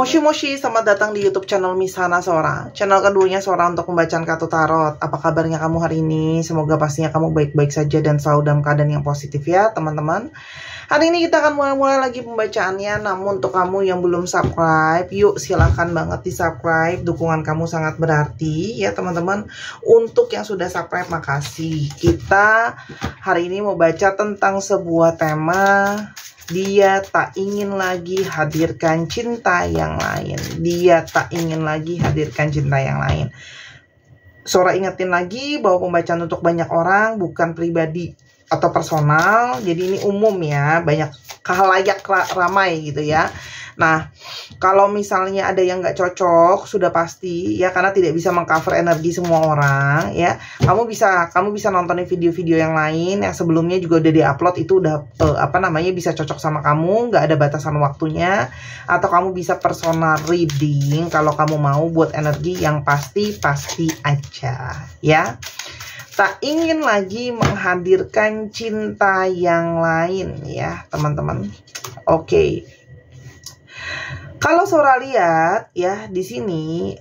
Moshi Moshi, selamat datang di YouTube channel Miss Hana Sora. Channel keduanya Sora untuk pembacaan kartu tarot. Apa kabarnya kamu hari ini? Semoga pastinya kamu baik-baik saja dan selalu dalam keadaan yang positif ya teman-teman. Hari ini kita akan mulai lagi pembacaannya. Namun untuk kamu yang belum subscribe, yuk silahkan banget di subscribe. Dukungan kamu sangat berarti ya teman-teman. Untuk yang sudah subscribe, makasih. Kita hari ini mau baca tentang sebuah tema. Dia tak ingin lagi hadirkan cinta yang lain. Dia tak ingin lagi hadirkan cinta yang lain. Sora ingetin lagi bahwa pembacaan untuk banyak orang, bukan pribadi atau personal. Jadi ini umum ya, banyak khalayak ramai gitu ya. Nah, kalau misalnya ada yang nggak cocok, sudah pasti ya, karena tidak bisa mengcover energi semua orang ya. Kamu bisa nontonin video-video yang lain yang sebelumnya juga udah diupload, itu udah bisa cocok sama kamu, nggak ada batasan waktunya. Atau kamu bisa personal reading kalau kamu mau, buat energi yang pasti aja ya. Tak ingin lagi menghadirkan cinta yang lain ya teman-teman. Oke. Kalau Sora lihat ya di sini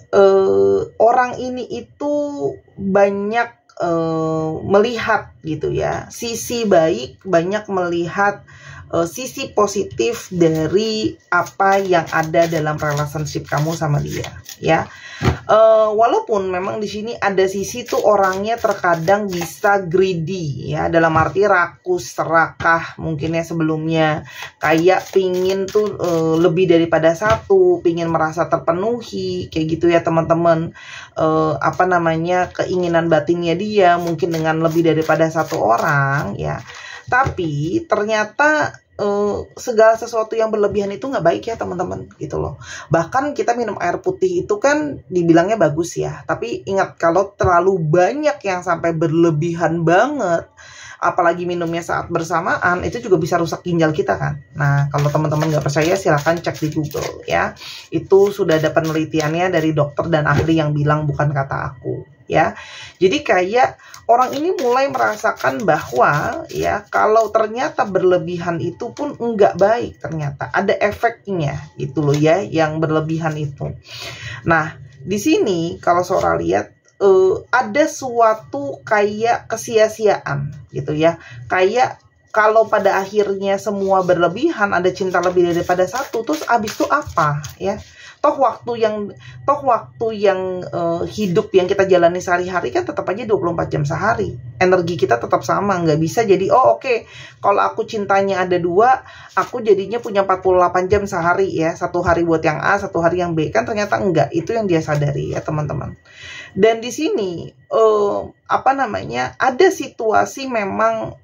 orang ini itu banyak melihat gitu ya sisi baik, banyak melihat sisi positif dari apa yang ada dalam relationship kamu sama dia ya. Walaupun memang di sini ada sisi tuh orangnya terkadang bisa greedy ya, dalam arti rakus, serakah mungkin ya sebelumnya, kayak pingin tuh lebih daripada satu, pingin merasa terpenuhi kayak gitu ya teman-teman. Keinginan batinnya dia mungkin dengan lebih daripada satu orang ya. Tapi ternyata segala sesuatu yang berlebihan itu nggak baik ya teman-teman gitu loh. Bahkan kita minum air putih itu kan dibilangnya bagus ya, tapi ingat kalau terlalu banyak yang sampai berlebihan banget, apalagi minumnya saat bersamaan, itu juga bisa rusak ginjal kita kan. Nah, kalau teman-teman nggak percaya silahkan cek di Google ya. Itu sudah ada penelitiannya dari dokter dan ahli yang bilang, bukan kata aku ya. Jadi kayak orang ini mulai merasakan bahwa ya, kalau ternyata berlebihan itu pun enggak baik, ternyata ada efeknya itu loh ya, yang berlebihan itu. Nah, di sini kalau Sora lihat ada suatu kayak kesia-siaan gitu ya. Kayak kalau pada akhirnya semua berlebihan, ada cinta lebih daripada satu, terus abis itu apa ya? Toh waktu yang hidup yang kita jalani sehari-hari kan tetap aja 24 jam sehari. Energi kita tetap sama, nggak bisa jadi oke, kalau aku cintanya ada dua, aku jadinya punya 48 jam sehari ya. Satu hari buat yang A, satu hari yang B, kan ternyata enggak. Itu yang dia sadari ya teman-teman. Dan di sini ada situasi memang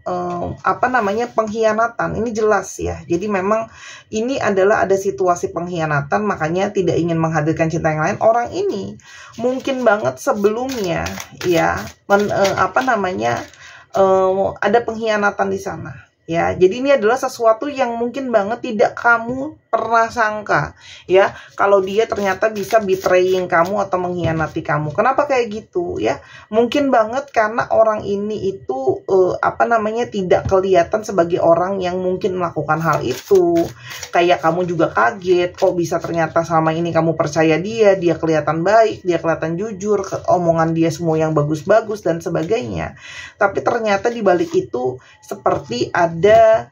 pengkhianatan, ini jelas ya. Jadi memang ini adalah ada situasi pengkhianatan, makanya tidak ingin menghadirkan cinta yang lain. Orang ini mungkin banget sebelumnya ya ada pengkhianatan di sana ya. Jadi ini adalah sesuatu yang mungkin banget tidak kamu pernah sangka ya, kalau dia ternyata bisa betraying kamu atau mengkhianati kamu. Kenapa kayak gitu ya? Mungkin banget karena orang ini itu tidak kelihatan sebagai orang yang mungkin melakukan hal itu. Kayak kamu juga kaget, kok bisa ternyata selama ini kamu percaya dia kelihatan baik, dia kelihatan jujur, omongan dia semua yang bagus-bagus dan sebagainya. Tapi ternyata di balik itu seperti ada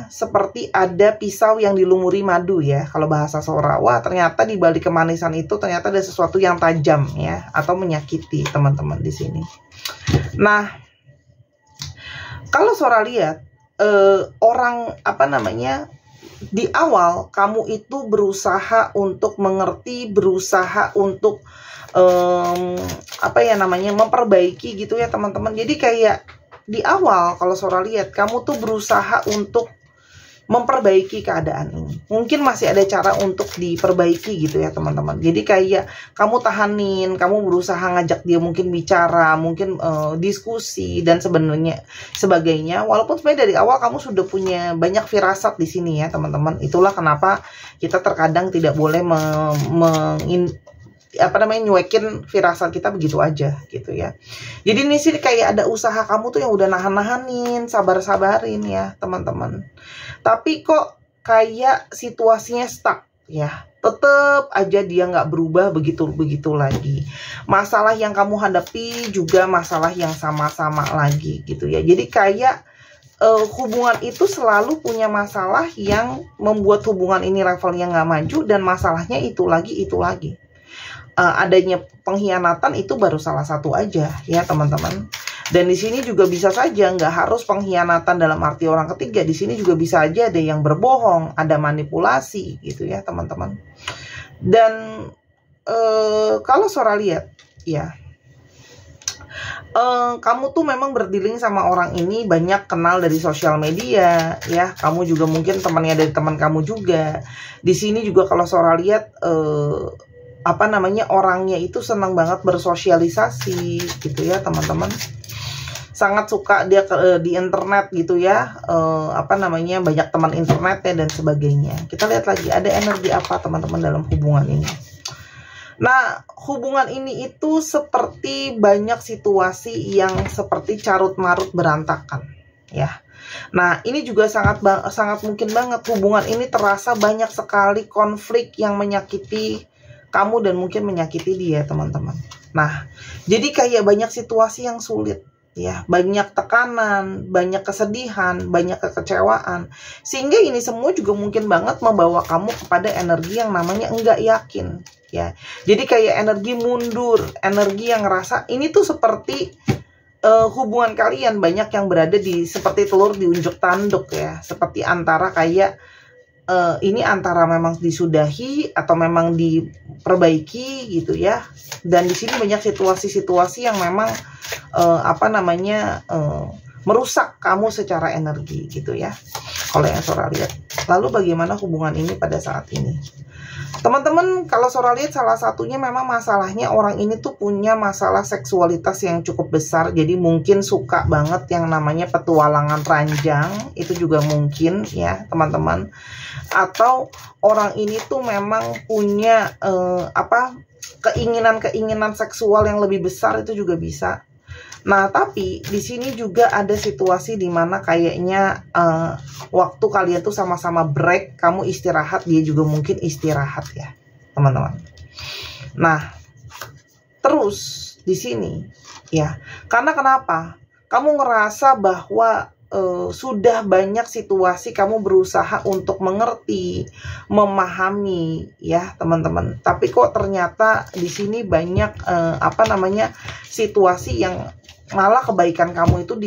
seperti ada pisau yang dilumuri madu ya, kalau bahasa Sora. Wah, ternyata di balik kemanisan itu ternyata ada sesuatu yang tajam ya, atau menyakiti teman-teman di sini. Nah, kalau Sora lihat di awal kamu itu berusaha untuk mengerti, berusaha untuk memperbaiki gitu ya teman-teman. Jadi kayak di awal kalau Sora lihat, kamu tuh berusaha untuk memperbaiki keadaan ini. Mungkin masih ada cara untuk diperbaiki gitu ya teman-teman. Jadi kayak kamu tahanin, kamu berusaha ngajak dia mungkin bicara, mungkin diskusi dan sebagainya. Walaupun sebenarnya dari awal kamu sudah punya banyak firasat di sini ya teman-teman. Itulah kenapa kita terkadang tidak boleh nyuekin firasat kita begitu aja gitu ya. Jadi ini sih kayak ada usaha kamu tuh yang udah nahan-nahanin, sabar-sabarin ya teman-teman. Tapi kok kayak situasinya stuck ya. Tetap aja dia nggak berubah begitu lagi. Masalah yang kamu hadapi juga masalah yang sama-sama lagi gitu ya. Jadi kayak hubungan itu selalu punya masalah yang membuat hubungan ini levelnya nggak maju, dan masalahnya itu lagi. Adanya pengkhianatan itu baru salah satu aja ya teman-teman. Dan di sini juga bisa saja nggak harus pengkhianatan dalam arti orang ketiga. Di sini juga bisa aja ada yang berbohong, ada manipulasi gitu ya teman-teman. Dan kalau Sora lihat ya, kamu tuh memang berdealing sama orang ini banyak kenal dari sosial media ya. Kamu juga mungkin temannya dari teman kamu juga. Di sini juga kalau Sora lihat orangnya itu senang banget bersosialisasi gitu ya teman-teman. Sangat suka dia di internet gitu ya, banyak teman internetnya dan sebagainya. Kita lihat lagi ada energi apa teman-teman dalam hubungan ini. Nah, hubungan ini itu seperti banyak situasi yang seperti carut marut berantakan ya. Nah, ini juga sangat mungkin banget hubungan ini terasa banyak sekali konflik yang menyakiti kamu dan mungkin menyakiti dia teman-teman. Nah, jadi kayak banyak situasi yang sulit ya, banyak tekanan, banyak kesedihan, banyak kekecewaan, sehingga ini semua juga mungkin banget membawa kamu kepada energi yang namanya enggak yakin ya. Jadi kayak energi mundur, energi yang ngerasa ini tuh seperti hubungan kalian banyak yang berada di seperti telur di unjuk tanduk ya, seperti antara kayak ini antara memang disudahi atau memang diperbaiki gitu ya. Dan di sini banyak situasi-situasi yang memang merusak kamu secara energi gitu ya, kalau yang Sora lihat. Lalu bagaimana hubungan ini pada saat ini teman-teman? Kalau Sora lihat salah satunya memang masalahnya orang ini tuh punya masalah seksualitas yang cukup besar. Jadi mungkin suka banget yang namanya petualangan ranjang, itu juga mungkin ya teman-teman. Atau orang ini tuh memang punya keinginan seksual yang lebih besar, itu juga bisa. Nah, tapi di sini juga ada situasi di mana kayaknya waktu kalian tuh sama-sama break, kamu istirahat, dia juga mungkin istirahat ya, teman-teman. Nah, terus di sini ya, karena kenapa? Kamu ngerasa bahwa sudah banyak situasi kamu berusaha untuk mengerti, memahami ya teman-teman. Tapi kok ternyata di sini banyak situasi yang malah kebaikan kamu itu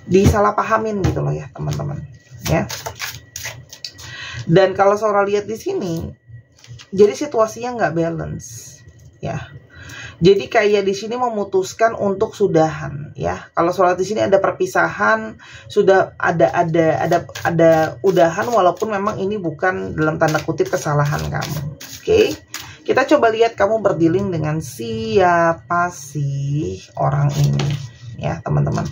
disalahpahamin gitu loh ya teman-teman ya. Dan kalau Sora lihat di sini, jadi situasinya nggak balance ya. Jadi kayak di sini memutuskan untuk sudahan ya. Kalau Sora di sini ada perpisahan, sudah ada udahan, walaupun memang ini bukan dalam tanda kutip kesalahan kamu. Oke. Kita coba lihat kamu berdealing dengan siapa sih orang ini ya teman-teman.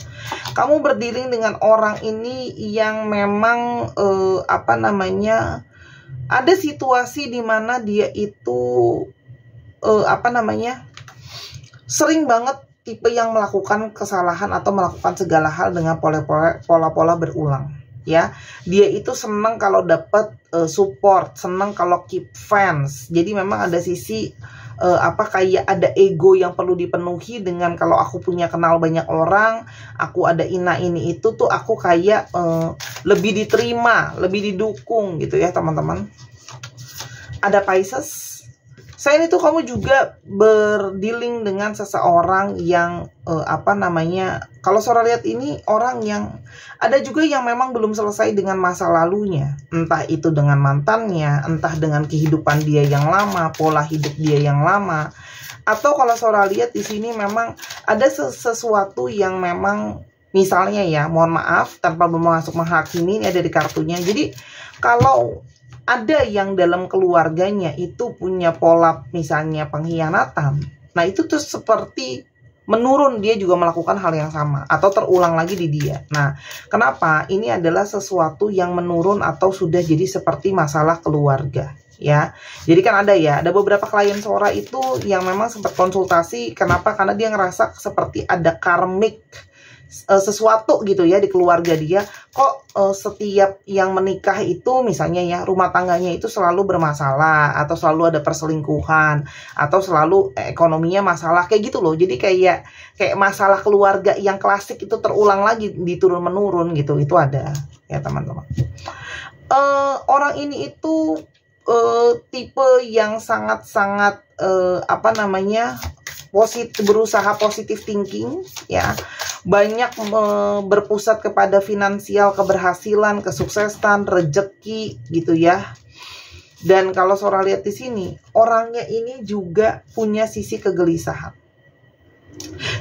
Kamu berdealing dengan orang ini yang memang ada situasi di mana dia itu sering banget tipe yang melakukan kesalahan atau melakukan segala hal dengan pola-pola berulang ya. Dia itu senang kalau dapat support, senang kalau keep fans. Jadi memang ada sisi kayak ada ego yang perlu dipenuhi dengan kalau aku punya kenal banyak orang, aku ada ini itu tuh aku kayak lebih diterima, lebih didukung gitu ya teman-teman. Ada Pisces. Selain itu kamu juga berdealing dengan seseorang yang kalau Sora lihat ini orang yang ada juga yang memang belum selesai dengan masa lalunya, entah itu dengan mantannya, entah dengan kehidupan dia yang lama, pola hidup dia yang lama, atau kalau Sora lihat di sini memang ada sesuatu yang memang misalnya ya, mohon maaf tanpa masuk menghakimi, ini ada di kartunya. Jadi kalau ada yang dalam keluarganya itu punya pola misalnya pengkhianatan, nah itu tuh seperti menurun, dia juga melakukan hal yang sama atau terulang lagi di dia. Nah, kenapa? Ini adalah sesuatu yang menurun atau sudah jadi seperti masalah keluarga ya. Jadi kan ada beberapa klien Sora itu yang memang sempat konsultasi. Kenapa? Karena dia ngerasa seperti ada karmic sesuatu gitu ya di keluarga dia. Kok setiap yang menikah itu misalnya ya rumah tangganya itu selalu bermasalah, atau selalu ada perselingkuhan, atau selalu ekonominya masalah kayak gitu loh. Jadi kayak masalah keluarga yang klasik itu terulang lagi di turun menurun gitu. Itu ada ya teman-teman. Orang ini itu tipe yang sangat-sangat berusaha positive thinking ya, banyak berpusat kepada finansial, keberhasilan, kesuksesan, rejeki gitu ya. Dan kalau Sora lihat di sini, orangnya ini juga punya sisi kegelisahan.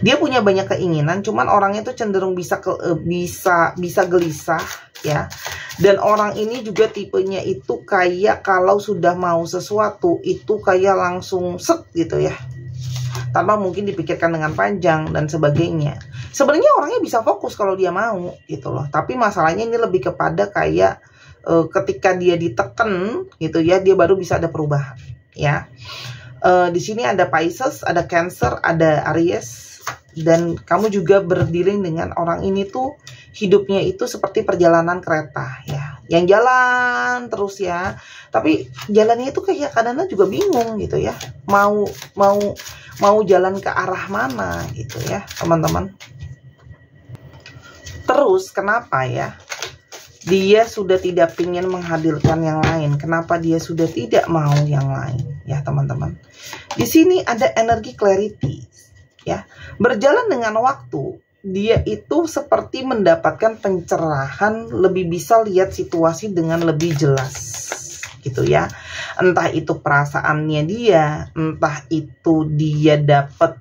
Dia punya banyak keinginan, cuman orangnya tuh cenderung bisa gelisah ya. Dan orang ini juga tipenya itu kayak kalau sudah mau sesuatu itu kayak langsung set gitu ya, tanpa mungkin dipikirkan dengan panjang dan sebagainya. Sebenarnya orangnya bisa fokus kalau dia mau gitu loh. Tapi masalahnya ini lebih kepada kayak ketika dia ditekan gitu ya, dia baru bisa ada perubahan ya. Di sini ada Pisces, ada Cancer, ada Aries, dan kamu juga berdealing dengan orang ini tuh hidupnya itu seperti perjalanan kereta ya, yang jalan terus ya. Tapi jalannya itu kayak kadang-kadang juga bingung gitu ya, mau jalan ke arah mana gitu ya teman-teman. Terus kenapa ya dia sudah tidak ingin menghadirkan yang lain? Kenapa dia sudah tidak mau yang lain ya teman-teman? Di sini ada energi clarity ya. Berjalan dengan waktu, dia itu seperti mendapatkan pencerahan, lebih bisa lihat situasi dengan lebih jelas gitu ya. Entah itu perasaannya dia, entah itu dia dapat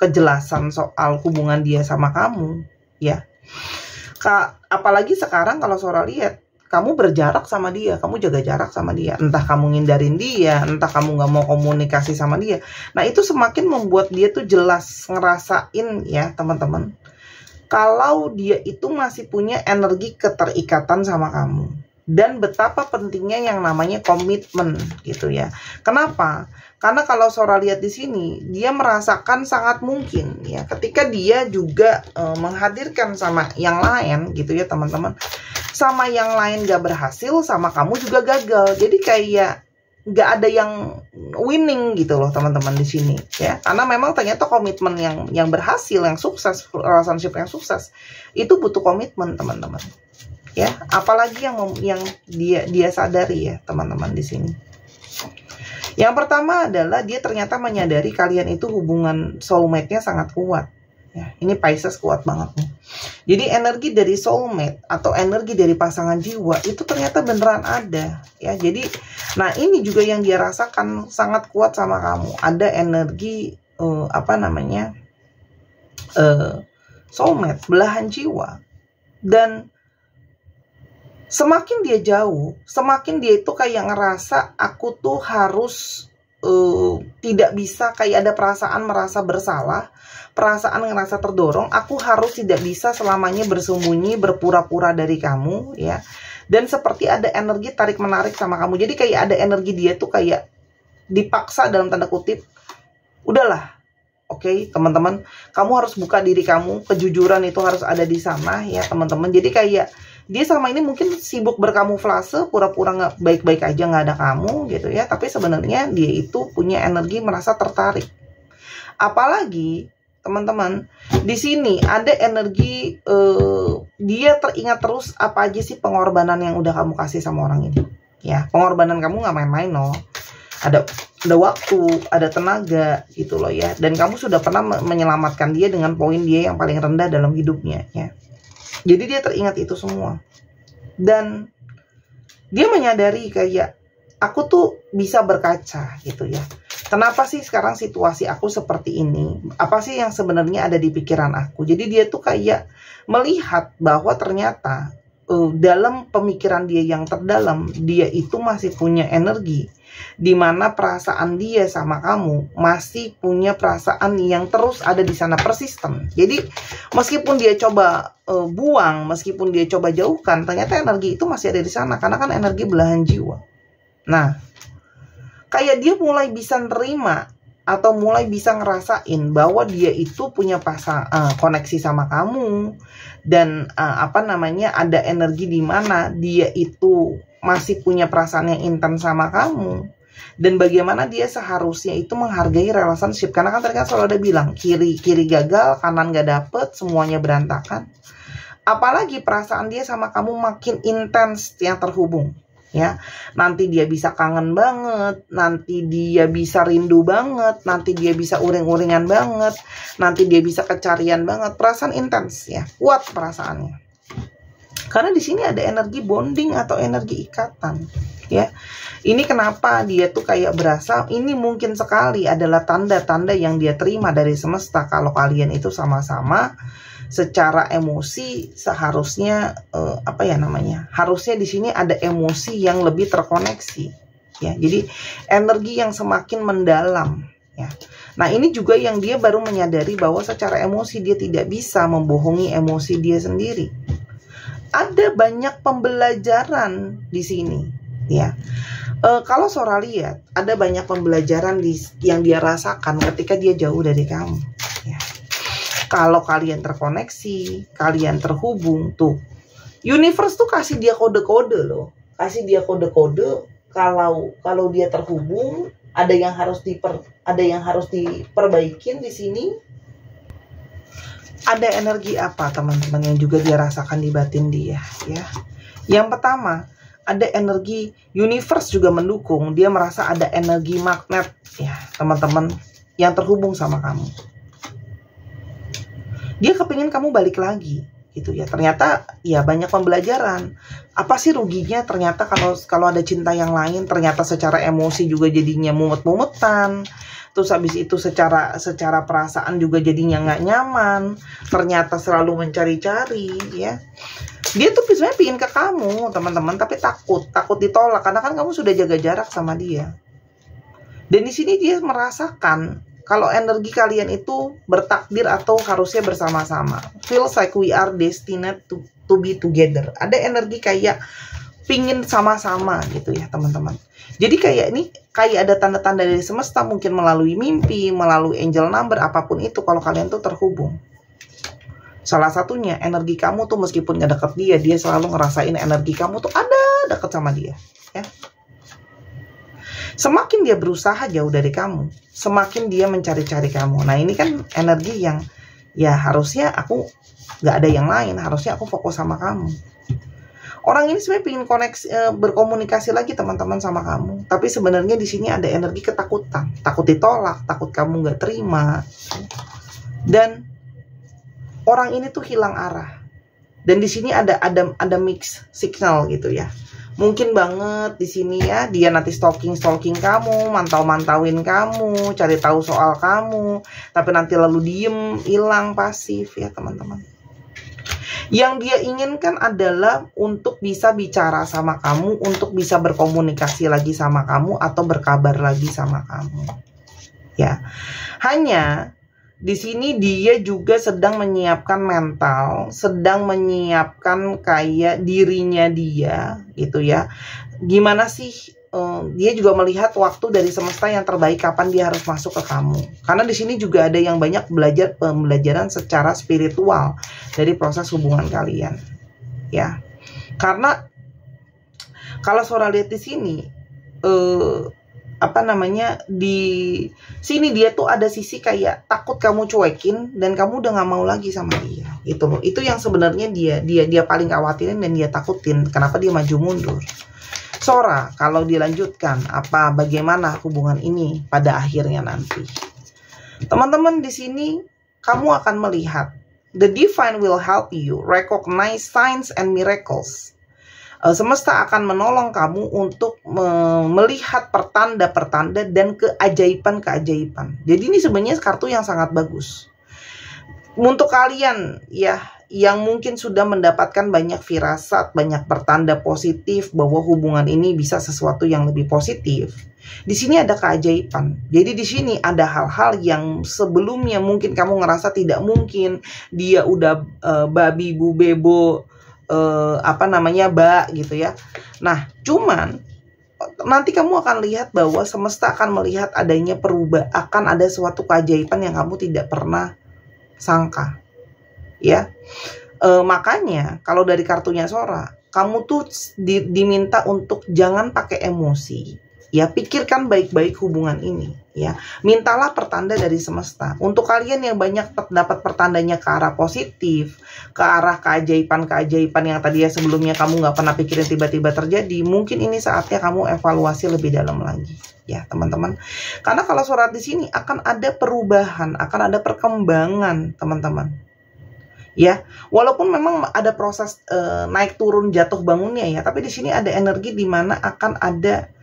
kejelasan soal hubungan dia sama kamu ya. Apalagi sekarang kalau Sora lihat, kamu berjarak sama dia, kamu jaga jarak sama dia. Entah kamu ngindarin dia, entah kamu nggak mau komunikasi sama dia. Nah itu semakin membuat dia tuh jelas ngerasain ya teman-teman, kalau dia itu masih punya energi keterikatan sama kamu. Dan betapa pentingnya yang namanya komitmen gitu ya. Kenapa? Karena kalau Sora lihat di sini, dia merasakan sangat mungkin ya ketika dia juga menghadirkan sama yang lain gitu ya teman-teman. Sama yang lain gak berhasil, sama kamu juga gagal. Jadi kayak gak ada yang winning gitu loh teman-teman di sini ya. Karena memang ternyata komitmen yang berhasil, yang sukses, relationship yang sukses itu butuh komitmen teman-teman. Ya, apalagi yang dia sadari ya teman-teman di sini. Yang pertama adalah dia ternyata menyadari kalian itu hubungan soulmate-nya sangat kuat. Ya, ini Pisces kuat banget nih. Jadi energi dari soulmate atau energi dari pasangan jiwa itu ternyata beneran ada. Ya, jadi, nah ini juga yang dia rasakan sangat kuat sama kamu. Ada energi soulmate, belahan jiwa. Dan semakin dia jauh, semakin dia itu kayak ngerasa aku tuh harus tidak bisa, kayak ada perasaan merasa bersalah, perasaan ngerasa terdorong, aku harus tidak bisa selamanya bersembunyi, berpura-pura dari kamu ya. Dan seperti ada energi tarik menarik sama kamu. Jadi kayak ada energi dia tuh kayak dipaksa dalam tanda kutip. Udahlah, oke, teman-teman, kamu harus buka diri kamu, kejujuran itu harus ada di sana ya teman-teman. Jadi kayak dia sama ini mungkin sibuk berkamuflase, pura-pura nggak baik-baik aja, nggak ada kamu gitu ya. Tapi sebenarnya dia itu punya energi merasa tertarik. Apalagi teman-teman, di sini ada energi dia teringat terus apa aja sih pengorbanan yang udah kamu kasih sama orang ini. Ya, pengorbanan kamu nggak main-main loh. Ada waktu, ada tenaga gitu loh ya. Dan kamu sudah pernah menyelamatkan dia dengan poin dia yang paling rendah dalam hidupnya ya. Jadi dia teringat itu semua. Dan dia menyadari kayak aku tuh bisa berkaca gitu ya. Kenapa sih sekarang situasi aku seperti ini? Apa sih yang sebenarnya ada di pikiran aku? Jadi dia tuh kayak melihat bahwa ternyata dalam pemikiran dia yang terdalam, dia itu masih punya energi, di mana perasaan dia sama kamu masih punya perasaan yang terus ada di sana, persisten. Jadi meskipun dia coba buang, meskipun dia coba jauhkan, ternyata energi itu masih ada di sana, karena kan energi belahan jiwa. Nah, kayak dia mulai bisa nerima atau mulai bisa ngerasain bahwa dia itu punya koneksi sama kamu, dan apa namanya, ada energi di mana dia itu masih punya perasaan yang intens sama kamu, dan bagaimana dia seharusnya itu menghargai relationship. Karena kan tadi kan selalu ada bilang kiri gagal, kanan gak dapet, semuanya berantakan. Apalagi perasaan dia sama kamu makin intens yang terhubung, ya. Nanti dia bisa kangen banget, nanti dia bisa rindu banget, nanti dia bisa uring-uringan banget, nanti dia bisa kecarian banget. Perasaan intens, ya, kuat perasaannya. Karena di sini ada energi bonding atau energi ikatan, ya. Ini kenapa dia tuh kayak berasa ini mungkin sekali adalah tanda-tanda yang dia terima dari semesta kalau kalian itu sama-sama secara emosi seharusnya apa ya namanya? Harusnya di sini ada emosi yang lebih terkoneksi, ya. Jadi energi yang semakin mendalam, ya. Nah, ini juga yang dia baru menyadari bahwa secara emosi dia tidak bisa membohongi emosi dia sendiri. Ada banyak pembelajaran di sini, ya. Kalau Sora lihat ada banyak pembelajaran yang dia rasakan ketika dia jauh dari kamu, ya. Kalau kalian terkoneksi, kalian terhubung, tuh universe tuh kasih dia kode-kode loh, kasih dia kode-kode. Kalau dia terhubung, ada yang harus diperbaikin di sini. Ada energi apa teman-teman yang juga dia rasakan di batin dia, ya. Yang pertama, ada energi universe juga mendukung. Dia merasa ada energi magnet, ya teman-teman, yang terhubung sama kamu. Dia kepingin kamu balik lagi, gitu ya. Ternyata ya banyak pembelajaran. Apa sih ruginya ternyata kalau ada cinta yang lain, ternyata secara emosi juga jadinya mumet-mumetan. Terus habis itu secara perasaan juga jadinya nggak nyaman. Ternyata selalu mencari-cari, ya. Dia tuh sebenarnya pingin ke kamu, teman-teman, tapi takut ditolak karena kan kamu sudah jaga jarak sama dia. Dan di sini dia merasakan kalau energi kalian itu bertakdir atau harusnya bersama-sama. Feels like we are destined to be together. Ada energi kayak pingin sama-sama gitu ya teman-teman. Jadi kayak ini kayak ada tanda-tanda dari semesta, mungkin melalui mimpi, melalui angel number, apapun itu kalau kalian tuh terhubung. Salah satunya energi kamu tuh meskipun gak deket dia selalu ngerasain energi kamu tuh ada deket sama dia, ya. Semakin dia berusaha jauh dari kamu, semakin dia mencari-cari kamu. Nah, ini kan energi yang ya harusnya aku gak ada yang lain, harusnya aku fokus sama kamu. Orang ini sebenarnya ingin berkomunikasi lagi teman-teman sama kamu, tapi sebenarnya di sini ada energi ketakutan, takut ditolak, takut kamu gak terima, dan orang ini tuh hilang arah. Dan di sini ada mix signal gitu ya. Mungkin banget di sini ya dia nanti stalking kamu, mantauin kamu, cari tahu soal kamu, tapi nanti lalu diem, hilang, pasif ya teman-teman. Yang dia inginkan adalah untuk bisa bicara sama kamu, untuk bisa berkomunikasi lagi sama kamu atau berkabar lagi sama kamu. Ya. Hanya di sini dia juga sedang menyiapkan mental, sedang menyiapkan kayak dirinya dia, gitu ya. Gimana sih? Dia juga melihat waktu dari semesta yang terbaik kapan dia harus masuk ke kamu. Karena di sini juga ada yang banyak pembelajaran secara spiritual dari proses hubungan kalian, ya. Karena kalau Sora lihat di sini, apa namanya, di sini dia tuh ada sisi kayak takut kamu cuekin dan kamu udah nggak mau lagi sama dia, gitu loh. Itu yang sebenarnya dia paling khawatirin dan dia takutin. Kenapa dia maju mundur? Sora, kalau dilanjutkan bagaimana hubungan ini pada akhirnya nanti? Teman-teman, di sini kamu akan melihat the divine will help you recognize signs and miracles. Semesta akan menolong kamu untuk melihat pertanda-pertanda dan keajaiban-keajaiban. Jadi ini sebenarnya kartu yang sangat bagus. Untuk kalian ya yang mungkin sudah mendapatkan banyak firasat, banyak pertanda positif bahwa hubungan ini bisa sesuatu yang lebih positif. Di sini ada keajaiban. Jadi di sini ada hal-hal yang sebelumnya mungkin kamu ngerasa tidak mungkin. Dia udah babi bu bebo, apa namanya, gitu ya. Nah, cuman nanti kamu akan lihat bahwa semesta akan melihat adanya perubahan, akan ada suatu keajaiban yang kamu tidak pernah sangka, ya. Makanya kalau dari kartunya Sora, kamu tuh diminta untuk jangan pakai emosi, ya. Pikirkan baik-baik hubungan ini, ya. Mintalah pertanda dari semesta. Untuk kalian yang banyak dapat pertandanya ke arah positif, ke arah keajaiban-keajaiban yang tadi ya sebelumnya kamu nggak pernah pikirin tiba-tiba terjadi, mungkin ini saatnya kamu evaluasi lebih dalam lagi, ya teman-teman. Karena kalau surat di sini akan ada perubahan, akan ada perkembangan, teman-teman. Ya, walaupun memang ada proses naik turun jatuh bangunnya ya, tapi di sini ada energi di mana akan ada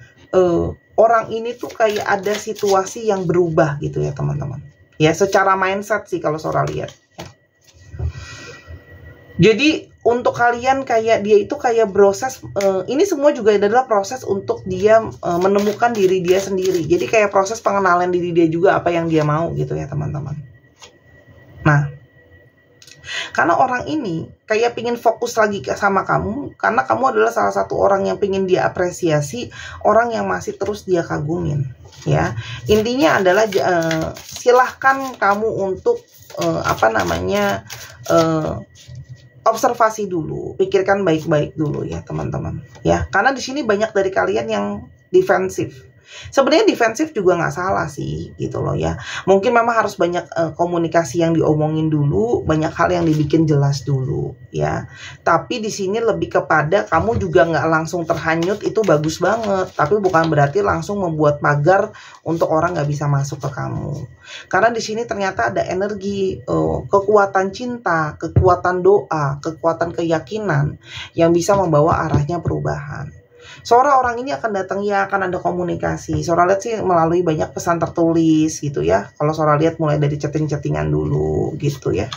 orang ini tuh kayak ada situasi yang berubah gitu ya teman-teman. Ya, secara mindset sih kalau Sora lihat. Ya. Jadi untuk kalian kayak dia itu kayak proses, ini semua juga adalah proses untuk dia menemukan diri dia sendiri. Jadi kayak proses pengenalan diri dia juga apa yang dia mau gitu ya teman-teman. Nah, karena orang ini kayak pingin fokus lagi sama kamu, karena kamu adalah salah satu orang yang pingin dia apresiasi, orang yang masih terus dia kagumin, ya. Intinya adalah silahkan kamu untuk observasi dulu, pikirkan baik-baik dulu ya teman-teman, ya. Karena di sini banyak dari kalian yang defensif. Sebenarnya defensif juga nggak salah sih gitu loh ya. Mungkin memang harus banyak komunikasi yang diomongin dulu, banyak hal yang dibikin jelas dulu ya. Tapi di sini lebih kepada kamu juga nggak langsung terhanyut, itu bagus banget. Tapi bukan berarti langsung membuat pagar untuk orang nggak bisa masuk ke kamu. Karena di sini ternyata ada energi kekuatan cinta, kekuatan doa, kekuatan keyakinan yang bisa membawa arahnya perubahan. Sora orang ini akan datang ya, akan ada komunikasi. Sora lihat sih melalui banyak pesan tertulis gitu ya. Kalau Sora lihat mulai dari chatting-chattingan dulu gitu ya.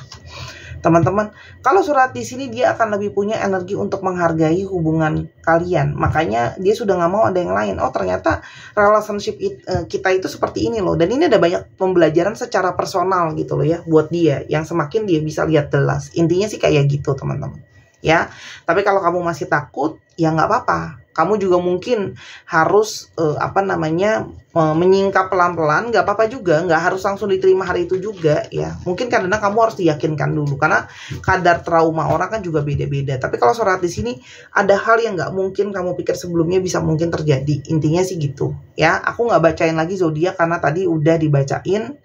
Teman-teman, kalau surat di sini dia akan lebih punya energi untuk menghargai hubungan kalian. Makanya dia sudah nggak mau ada yang lain. Oh ternyata relationship kita itu seperti ini loh. Dan ini ada banyak pembelajaran secara personal gitu loh ya buat dia. Yang semakin dia bisa lihat jelas. Intinya sih kayak gitu teman-teman. Ya, tapi kalau kamu masih takut ya nggak apa-apa. Kamu juga mungkin harus menyingkap pelan-pelan, nggak apa-apa juga, nggak harus langsung diterima hari itu juga ya. Mungkin karena kamu harus diyakinkan dulu, karena kadar trauma orang kan juga beda-beda. Tapi kalau surat di sini ada hal yang nggak mungkin kamu pikir sebelumnya bisa mungkin terjadi. Intinya sih gitu ya. Aku nggak bacain lagi zodiak karena tadi udah dibacain.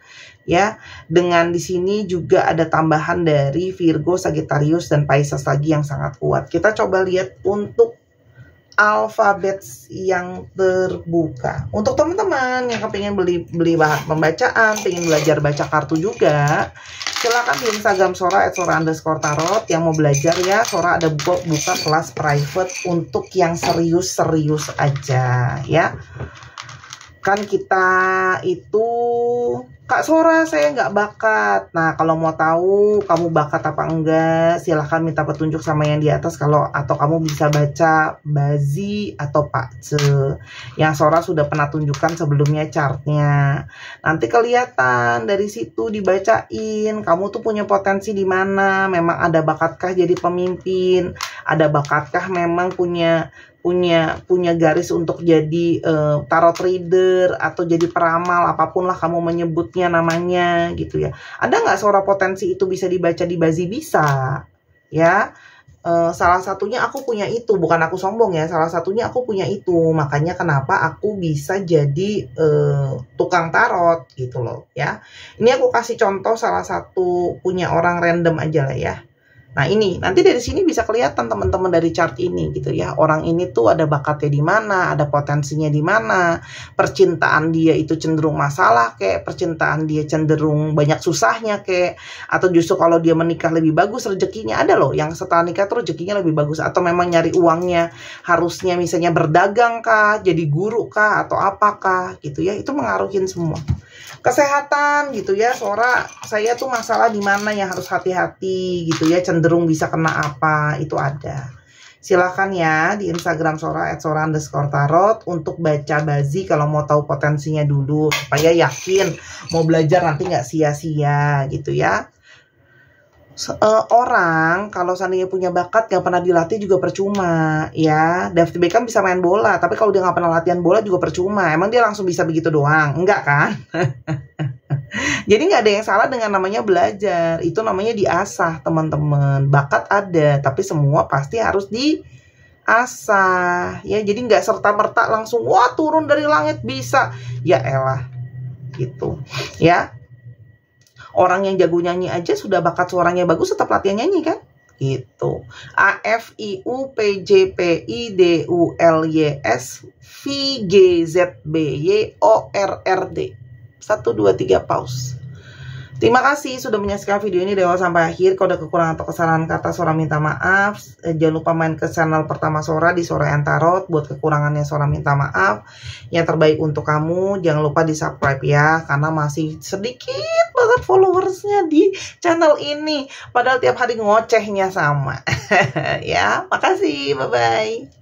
Ya, dengan di sini juga ada tambahan dari Virgo, Sagittarius, dan Pisces lagi yang sangat kuat. Kita coba lihat untuk alfabet yang terbuka. Untuk teman-teman yang kepingin beli bahan pembacaan, pengen belajar baca kartu juga, silakan di Instagram Sora @sora_tarot yang mau belajar ya. Sora ada buka kelas private untuk yang serius-serius aja ya. Kan kita itu, Kak Sora saya nggak bakat. Nah kalau mau tahu kamu bakat apa enggak, silahkan minta petunjuk sama yang di atas. Atau kamu bisa baca Bazi atau Pakce yang Sora sudah pernah tunjukkan sebelumnya chartnya. Nanti kelihatan dari situ dibacain kamu tuh punya potensi di mana. Memang ada bakatkah jadi pemimpin, ada bakatkah memang punya garis untuk jadi tarot reader atau jadi peramal, apapun lah kamu menyebutnya namanya gitu ya. Ada nggak Sora potensi itu bisa dibaca di Bazi? Bisa ya. Salah satunya aku punya itu, bukan aku sombong ya, salah satunya aku punya itu. Makanya kenapa aku bisa jadi tukang tarot gitu loh ya. Ini aku kasih contoh salah satu punya orang random aja lah ya. Nah ini, nanti dari sini bisa kelihatan teman-teman dari chart ini gitu ya. Orang ini tuh ada bakatnya di mana, ada potensinya di mana. Percintaan dia itu cenderung masalah kayak, percintaan dia cenderung banyak susahnya kayak, atau justru kalau dia menikah lebih bagus rezekinya. Ada loh yang setelah nikah tuh rezekinya lebih bagus. Atau memang nyari uangnya harusnya misalnya berdagang kah, jadi guru kah, atau apakah gitu ya. Itu mengaruhin semua. Kesehatan gitu ya, Sora saya tuh masalah di mana yang harus hati-hati gitu ya, cenderung bisa kena apa, itu ada. Silahkan ya di Instagram Sora @sora_tarot untuk baca Bazi kalau mau tahu potensinya dulu, supaya yakin mau belajar nanti nggak sia-sia gitu ya. Orang kalau seandainya punya bakat gak pernah dilatih juga percuma ya. David Beckham bisa main bola, tapi kalau dia gak pernah latihan bola juga percuma. Emang dia langsung bisa begitu doang? Enggak kan? Jadi nggak ada yang salah dengan namanya belajar. Itu namanya diasah, teman-teman. Bakat ada, tapi semua pasti harus diasah ya. Jadi nggak serta-merta langsung wah turun dari langit bisa. Ya elah gitu ya. Orang yang jago nyanyi aja sudah bakat suaranya bagus tetap latihan nyanyi kan? Gitu. A F I U P J P I D U L Y S V G Z B Y O R R D. 1 2 3 pause. Terima kasih sudah menyaksikan video ini dari awal sampai akhir. Kalau ada kekurangan atau kesalahan kata Sora minta maaf. Jangan lupa main ke channel pertama Sora di Sora and Tarot. Buat kekurangannya Sora minta maaf. Yang terbaik untuk kamu. Jangan lupa di subscribe ya. Karena masih sedikit banget followersnya di channel ini. Padahal tiap hari ngocehnya sama. Ya, makasih. Bye-bye.